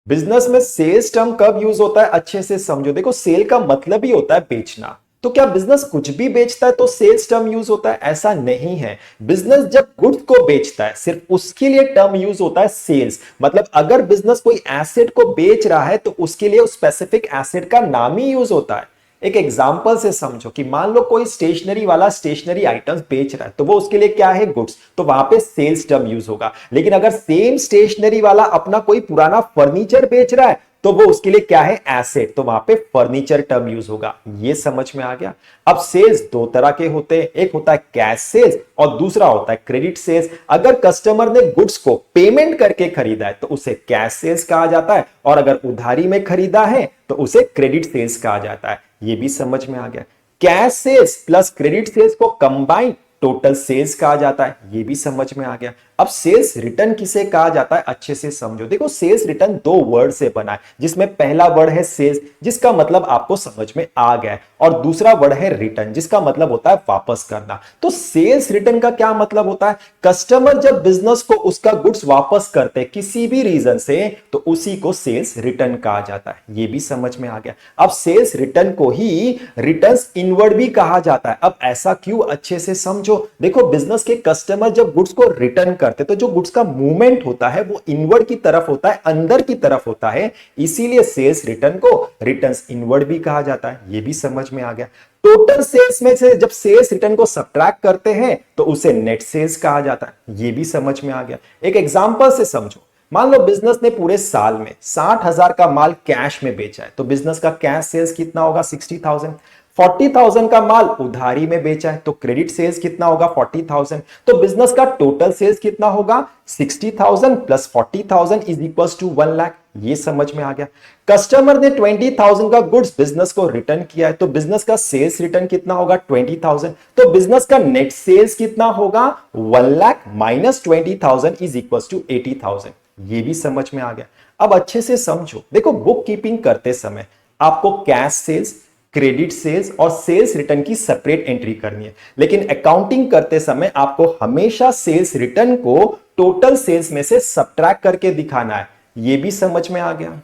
Business में sales term कब use होता है अच्छे से समझो। देखो सेल का मतलब ही होता है बेचना। तो क्या बिजनेस कुछ भी बेचता है तो सेल्स टर्म यूज होता है? ऐसा नहीं है। बिजनेस जब गुड्स को बेचता है सिर्फ उसके लिए टर्म यूज होता है सेल्स। मतलब अगर बिजनेस कोई एसेट को बेच रहा है तो उसके लिए उस स्पेसिफिक एसेट का नाम ही यूज होता है। एक एग्जांपल से समझो कि मान लो कोई स्टेशनरी वाला स्टेशनरी आइटम्स बेच रहा है तो वो उसके लिए क्या है? गुड्स। तो वहां पे सेल्स टर्म यूज होगा। लेकिन अगर सेम स्टेशनरी वाला अपना कोई पुराना फर्नीचर बेच रहा है तो वो उसके लिए क्या है? एसेट। तो वहां पे फर्नीचर टर्म यूज होगा। ये समझ में आ गया। अब सेल्स दो तरह के होते हैं, एक होता है कैश सेल्स और दूसरा होता है क्रेडिट सेल्स। अगर कस्टमर ने गुड्स को पेमेंट करके खरीदा है तो उसे कैश सेल्स कहा जाता है और अगर उधारी में खरीदा है तो उसे क्रेडिट सेल्स कहा जाता है। ये भी समझ में आ गया। Cash sales plus credit sales को कंबाइन टोटल सेल्स कहा जाता है। ये भी समझ में आ गया। अब सेल्स रिटर्न किसे कहा जाता है अच्छे से समझो। देखो सेल्स रिटर्न दो वर्ड से बना है जिसमें पहला वर्ड है सेल्स जिसका मतलब आपको समझ में आ गया है और दूसरा वर्ड है रिटर्न जिसका मतलब होता है वापस करना। तो सेल्स रिटर्न का क्या मतलब होता है? कस्टमर जब बिजनेस को उसका गुड्स वापस करते किसी भी रीजन से तो उसी को सेल्स रिटर्न कहा जाता है। ये भी समझ में आ गया। अब सेल्स रिटर्न को ही रिटर्न्स इनवर्ड भी कहा जाता है। अब ऐसा क्यों? अच्छे से समझो। देखो बिजनेस के कस्टमर जब गुड्स को रिटर्न करते तो जो गुड्स का मूवमेंट होता है वो इनवर्ड की तरफ होता है, अंदर की तरफ होता है। इसीलिए सेल्स रिटर्न को रिटर्न्स इनवर्ड भी कहा जाता है। ये भी समझ में आ गया। टोटल सेल्स में से जब सेल्स रिटर्न को सब्ट्रैक्ट करते हैं तो उसे नेट सेल्स कहा जाता है। ये भी समझ में आ गया। एक एग्जांपल से समझो। मान लो बिजनेस ने पूरे साल में 60,000 का माल कैश में बेचा है तो बिजनेस का कैश सेल्स कितना होगा? 60,000। 40,000 का माल उधारी में बेचा है तो क्रेडिट सेल्स कितना होगा? 40,000। तो बिजनेस का टोटल सेल्स कितना होगा? 60,000 plus 40,000 is equal to 1 lakh. ये समझ में आ गया। कस्टमर ने 20,000 का गुड्स बिजनेस को रिटर्न किया है तो बिजनेस का सेल्स रिटर्न कितना होगा? 20,000। तो बिजनेस का नेट सेल्स कितना होगा? 1 lakh minus 20,000 is equal to 80,000। ये भी समझ में आ गया। अब अच्छे से समझो। देखो बुक कीपिंग करते समय आपको कैश सेल्स, क्रेडिट सेल्स और सेल्स रिटर्न की सेपरेट एंट्री करनी है। लेकिन अकाउंटिंग करते समय आपको हमेशा सेल्स रिटर्न को टोटल सेल्स में से सब्ट्रैक्ट करके दिखाना है। यह भी समझ में आ गया।